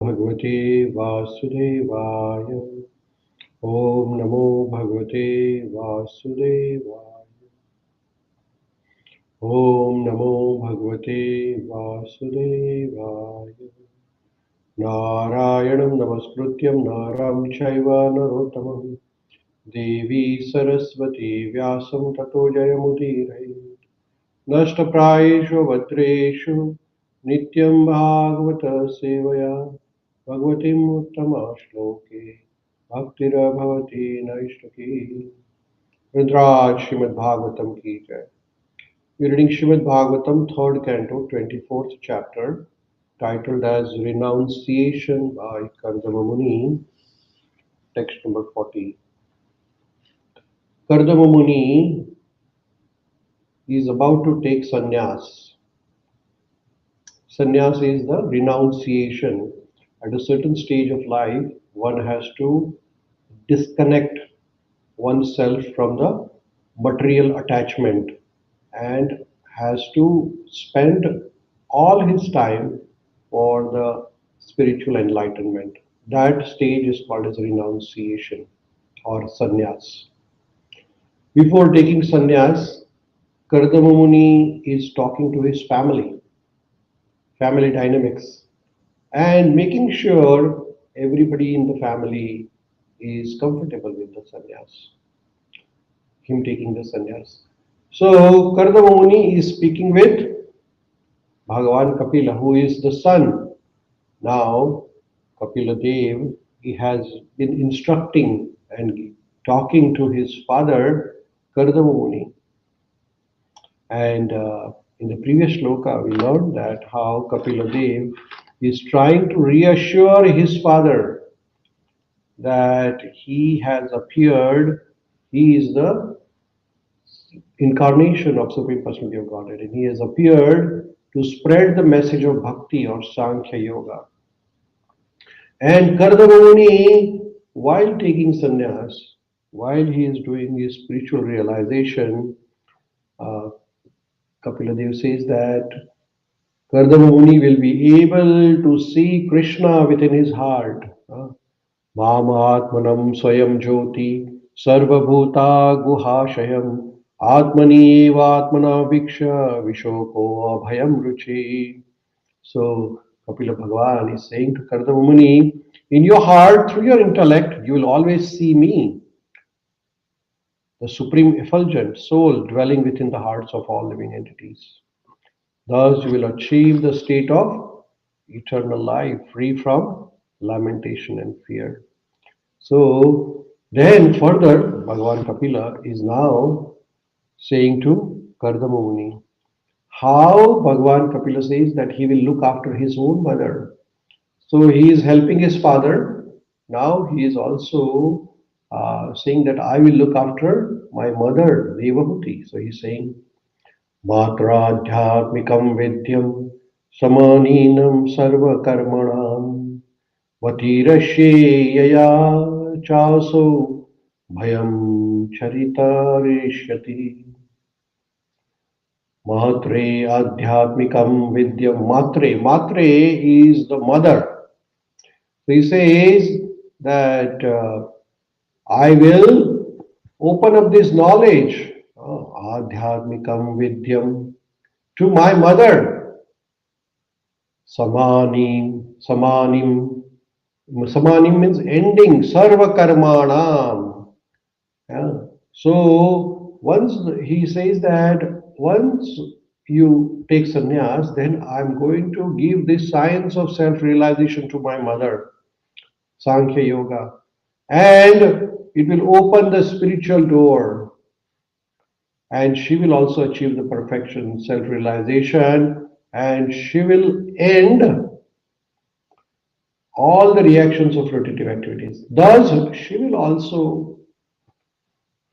Bhagavate Vasudevaya. Om Namo Bhagavate Vasudevaya. Om Namo Bhagavate Vasudevaya. Narayanam Namaskrutyam Naram Chaiva Narottamam Devi Saraswati Vyasam Tato Jayamudiraya. Nashtaprayeshu Vadreshu Nityam Bhagavata Sevaya Bhagavatim Uttama Shloke Bhaktira Bhavati Naishtaki. Rudraj Śrīmad-Bhāgavatam ki jai. We're reading Śrīmad-Bhāgavatam, 3rd Canto, 24th chapter, titled as Renunciation by Kardama Muni, text number 40. Kardama Muni is about to take sannyas. Sannyas is the renunciation. At a certain stage of life, one has to disconnect oneself from the material attachment and has to spend all his time for the spiritual enlightenment. That stage is called as renunciation or sannyas. Before taking sannyas, Kardama Muni is talking to his family dynamics, and making sure everybody in the family is comfortable with the sannyas, him taking the sannyas. So Kardama Muni is speaking with Bhagavan Kapila, who is the son. Now Kapila Dev, he has been instructing and talking to his father Kardama Muni. And in the previous shloka, we learned that how Kapila Dev is trying to reassure his father that he has appeared, he is the incarnation of Supreme Personality of Godhead, and he has appeared to spread the message of bhakti or Sankhya Yoga. And Kardama Muni, while taking sannyas, while he is doing his spiritual realization, Kapila Dev says that Kardama Muni will be able to see Krishna within his heart. Māmatmanam swayam jyoti sarva-bhuta guhashayam atmani evatmana viksha vishoko abhayam ruchi. So Kapila Bhagavan is saying to Kardama Muni, in your heart, through your intellect, you will always see me, the supreme effulgent soul dwelling within the hearts of all living entities. Thus you will achieve the state of eternal life, free from lamentation and fear. So then further, Bhagavan Kapila is now saying to Kardama Muni, how Bhagavan Kapila says that he will look after his own mother. So he is helping his father. Now he is also saying that I will look after my mother, Devahūti. So he is saying, Matra ādhyātmikīṁ vidyām samānīnam sarva-karmaṇām vatirasye yaya chaso bhayam charitarishyati. Matre ādhyātmikīṁ vidyām. Matre is the mother. So he says that I will open up this knowledge, ādhyātmikīṁ vidyām, to my mother. Samanim means ending, sarva-karmaṇām. Yeah. So once he says that once you take sannyas, then I'm going to give this science of self-realization to my mother, Sankhya Yoga, and it will open the spiritual door, and she will also achieve the perfection, self-realization, and she will end all the reactions of fruitive activities. Thus, she will also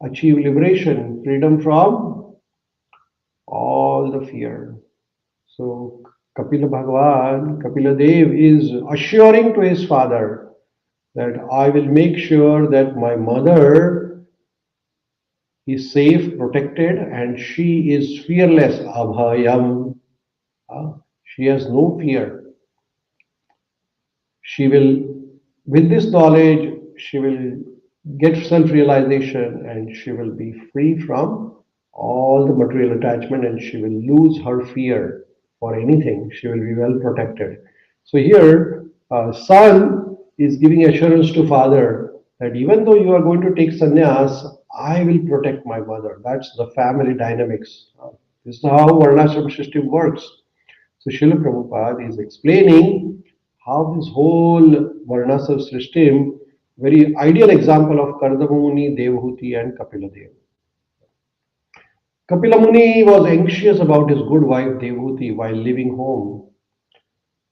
achieve liberation, freedom from all the fear. So Kapila Bhagavan, Kapila Dev is assuring to his father that I will make sure that my mother is safe, protected, and she is fearless. Abhayam. She has no fear. She will, with this knowledge, she will get self-realization, and she will be free from all the material attachment, and she will lose her fear for anything. She will be well protected. So here, son is giving assurance to father that even though you are going to take sannyas, I will protect my mother. That's the family dynamics. This is how Varnashram system works. So Srila Prabhupada is explaining how this whole Varnasam system, very ideal example of Kardama Muni, Devahūti and Kapila Dev. Kapila Muni was anxious about his good wife Devahūti while leaving home.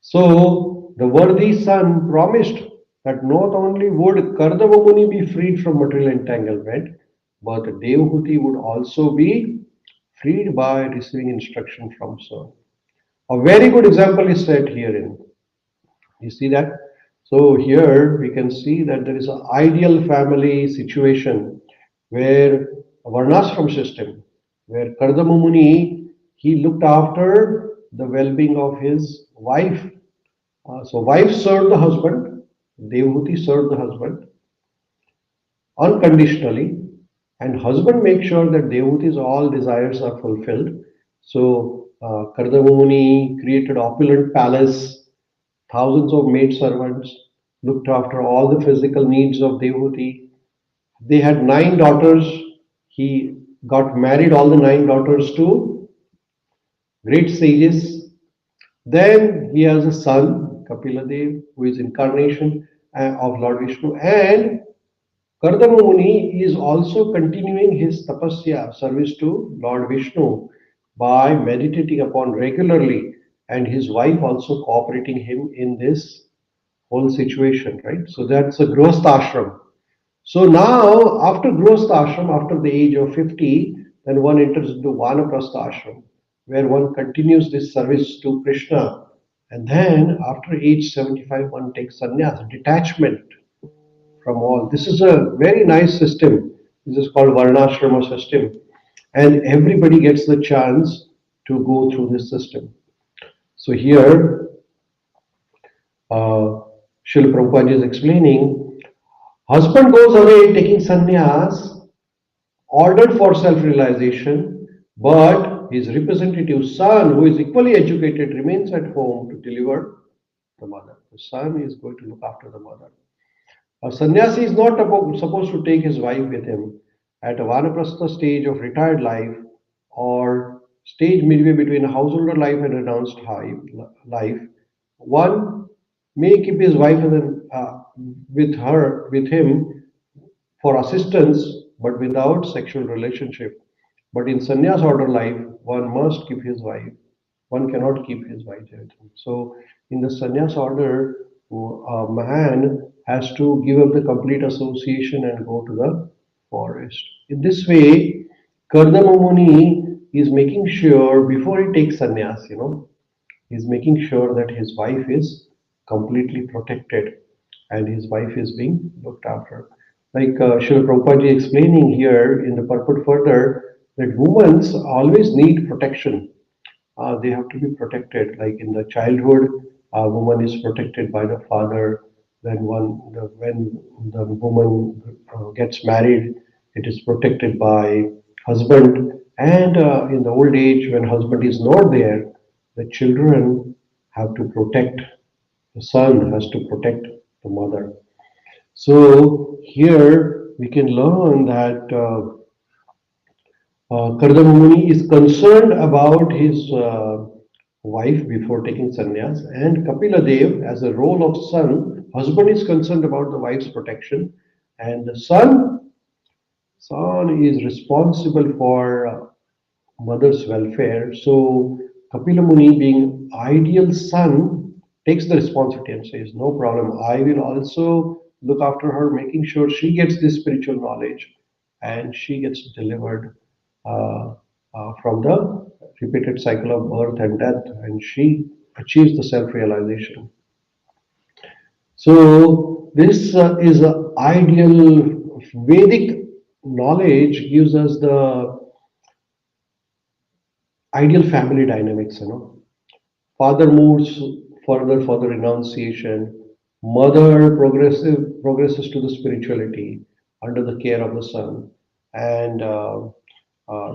So the worthy son promised that not only would Kardama Muni be freed from material entanglement, but Devahūti would also be freed by receiving instruction from son. A very good example is set herein. You see that? So here we can see that there is an ideal family situation where a Varnashram system, where Kardama Muni, he looked after the well-being of his wife. So wife served the husband, Devahūti served the husband unconditionally, and husband makes sure that Devahūti's all desires are fulfilled. So Kardama Muni created opulent palace, thousands of maid servants, looked after all the physical needs of Devahūti. They had 9 daughters. He got married all the 9 daughters to great sages. Then he has a son, Kapila Dev, who is incarnation of Lord Vishnu. And Kardama Muni is also continuing his tapasya, service to Lord Vishnu, by meditating upon regularly, and his wife also cooperating him in this whole situation, right? So that's a Grihastha ashram. So now, after Grihastha ashram, after the age of 50, then one enters into Vanaprastha ashram, where one continues this service to Krishna. And then, after age 75, one takes sannyas, detachment from all. This is a very nice system. This is called Varnashrama system. And everybody gets the chance to go through this system. So here, Srila Prabhupada is explaining, husband goes away taking sannyas, ordered for self-realization, but his representative son, who is equally educated, remains at home to deliver the mother. The son is going to look after the mother. A sannyasi is not supposed to take his wife with him. At a vanaprastha stage of retired life, or stage midway between a householder life and renounced life, one may keep his wife with him for assistance, but without sexual relationship. But in sannyas order life, one must keep his wife. One cannot keep his wife with him. So in the sannyas order, a man has to give up the complete association and go to the forest. In this way, Kardama Muni is making sure before he takes sannyas, he's making sure that his wife is completely protected and his wife is being looked after. Like Srila Prabhupada is explaining here in the purport further, that women always need protection. They have to be protected. Like in the childhood, a woman is protected by the father. Then when the woman gets married, it is protected by husband. And in the old age, when husband is not there, the children have to protect. The son has to protect the mother. So here we can learn that Kardama Muni is concerned about his wife before taking sannyas, and Kapila Dev, as a role of son, husband is concerned about the wife's protection, and the son is responsible for mother's welfare. So Kapila Muni, being ideal son, takes the responsibility and says, "No problem. I will also look after her, making sure she gets this spiritual knowledge, and she gets delivered from the repeated cycle of birth and death, and she achieves the self-realization." So this is an ideal Vedic knowledge, gives us the ideal family dynamics. Father moves further for the renunciation. Mother progresses to the spirituality under the care of the son, and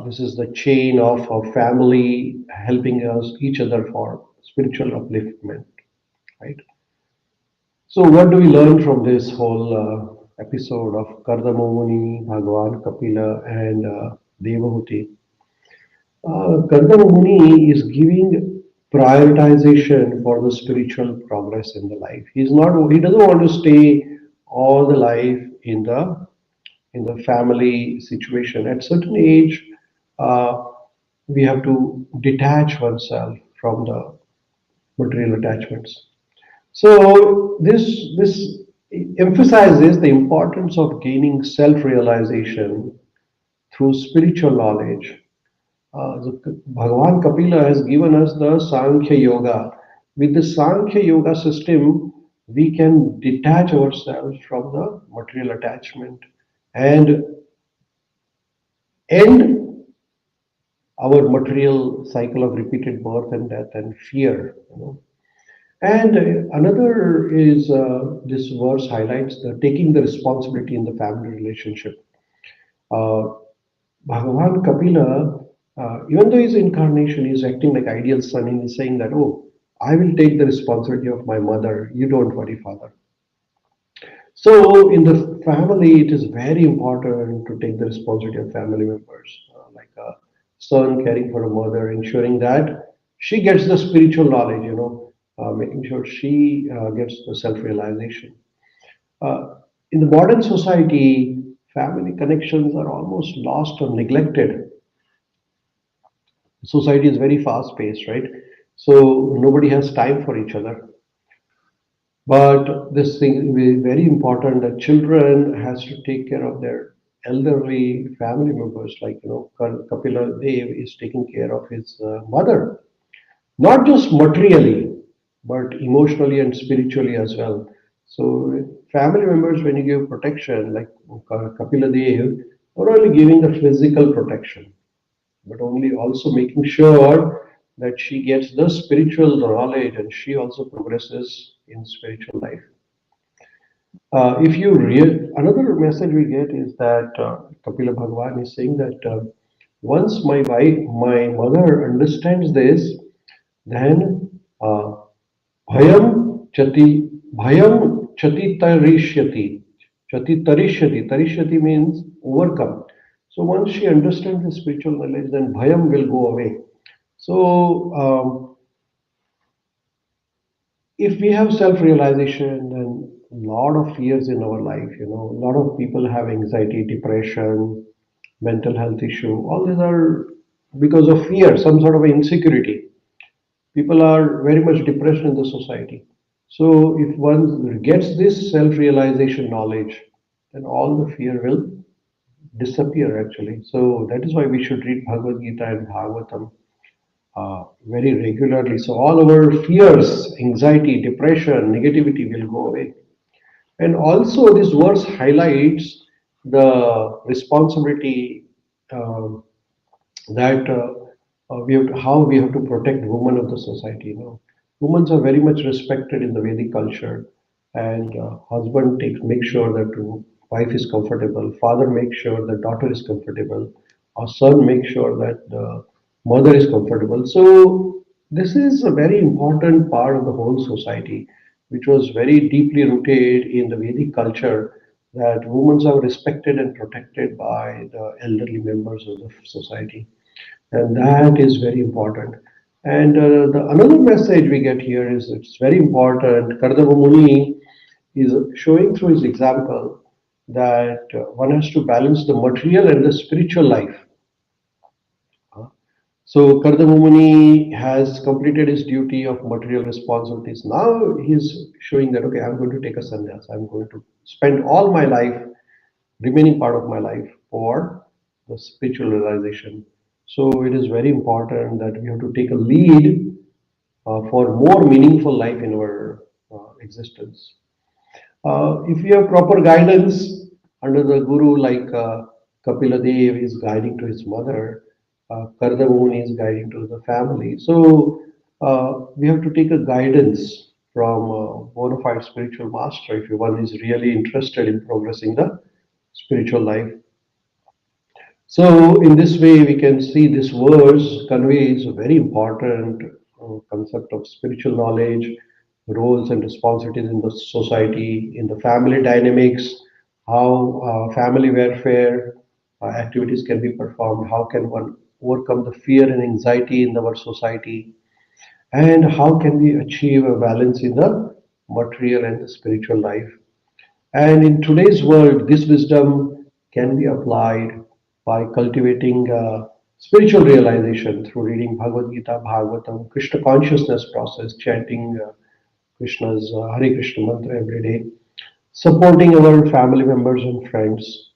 this is the chain of a family helping us each other for spiritual upliftment, right? So, what do we learn from this whole episode of Kardama Muni, Bhagavan Kapila, and Devahūti? Kardama Muni is giving prioritization for the spiritual progress in the life. He doesn't want to stay all the life in the family situation. At certain age, uh, we have to detach oneself from the material attachments. So this emphasizes the importance of gaining self-realization through spiritual knowledge. Bhagavan Kapila has given us the Sankhya Yoga. With the Sankhya Yoga system, we can detach ourselves from the material attachment and end our material cycle of repeated birth and death and fear. And another is this verse highlights the taking the responsibility in the family relationship. Uh, Bhagavan Kapila, even though his incarnation is acting like ideal son, and he's saying that, oh, I will take the responsibility of my mother. You don't worry, father. So in the family, it is very important to take the responsibility of family members, like a son caring for a mother, ensuring that she gets the spiritual knowledge, making sure she gets the self-realization. In the modern society, family connections are almost lost or neglected. Society is very fast paced, right? So nobody has time for each other. But this thing is very important that children has to take care of their elderly family members, like Kapila Dev is taking care of his mother, not just materially, but emotionally and spiritually as well. So family members, when you give protection, like Kapila Dev, not only giving the physical protection, but only also making sure that she gets the spiritual knowledge and she also progresses in spiritual life. If you read another message we get is that Kapila Bhagavan is saying that once my mother understands this, then bhayam chati bhayam chati tarishyati. Chati tarishyati. Tarishyati means overcome. So once she understands the spiritual knowledge, then bhayam will go away. So if we have self-realization, then a lot of fears in our life, a lot of people have anxiety, depression, mental health issue. All these are because of fear, some sort of insecurity. People are very much depressed in the society. So if one gets this self-realization knowledge, then all the fear will disappear actually. So that is why we should read Bhagavad Gita and Bhagavatam very regularly. So all our fears, anxiety, depression, negativity will go away. And also, this verse highlights the responsibility um, that how we have to protect women of the society. Women are very much respected in the Vedic culture, and husband make sure that wife is comfortable, father makes sure that daughter is comfortable, or son makes sure that the mother is comfortable. So this is a very important part of the whole society, which was very deeply rooted in the Vedic culture. That women are respected and protected by the elderly members of the society, and that is very important. And the another message we get here is it's very important. Kardama Muni is showing through his example that one has to balance the material and the spiritual life. So Kardama Muni has completed his duty of material responsibilities. Now he's showing that, okay, I'm going to take a sannyas. I'm going to spend all my life, remaining part of my life, for the spiritual realization. So it is very important that we have to take a lead for more meaningful life in our existence. If we have proper guidance under the guru, like Kapila Dev is guiding to his mother, Kardama Muni is guiding to the family. So we have to take a guidance from a bona fide spiritual master if one is really interested in progressing the spiritual life. So, in this way, we can see this verse conveys a very important concept of spiritual knowledge, roles and responsibilities in the society, in the family dynamics, how family welfare activities can be performed, how can one overcome the fear and anxiety in our society, and how can we achieve a balance in the material and the spiritual life. And in today's world, this wisdom can be applied by cultivating spiritual realization through reading Bhagavad Gita, Bhagavatam, Krishna consciousness process, chanting Krishna's Hare Krishna mantra every day, supporting our family members and friends,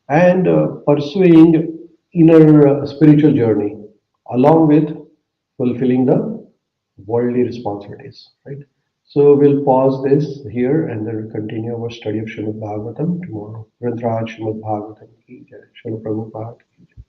and pursuing inner spiritual journey along with fulfilling the worldly responsibilities, right? So we'll pause this here and then we'll continue our study of Śrīmad-Bhāgavatam tomorrow. Vrindraj Śrīmad-Bhāgavatam ki jai. Śrīla Prabhupada ki jai.